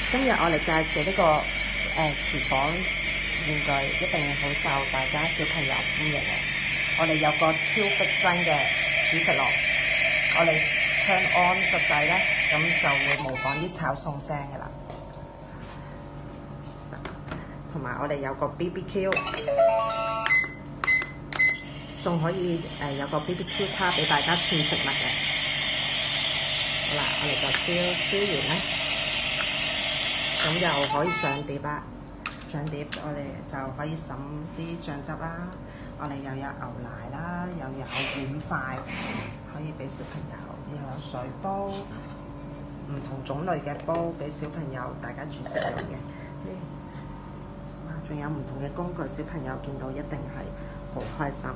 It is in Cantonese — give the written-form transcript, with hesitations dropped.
今日我哋介紹呢個廚房玩具，一定好受大家小朋友歡迎嘅。我哋有個超逼真嘅煮食爐，我哋 turn on 個掣咧，咁就會模仿啲炒餸聲嘅啦。同埋我哋有個 BBQ， 仲可以有個 BBQ 叉俾大家串食物嘅。好啦，我哋就燒完咧。咁又可以上碟啦，上碟我哋就可以滲啲醬汁啦。我哋又有牛奶啦，又有碗筷，可以俾小朋友，又有水煲，唔同種類嘅煲俾小朋友大家煮食用嘅。哇，仲有唔同嘅工具，小朋友見到一定係好開心。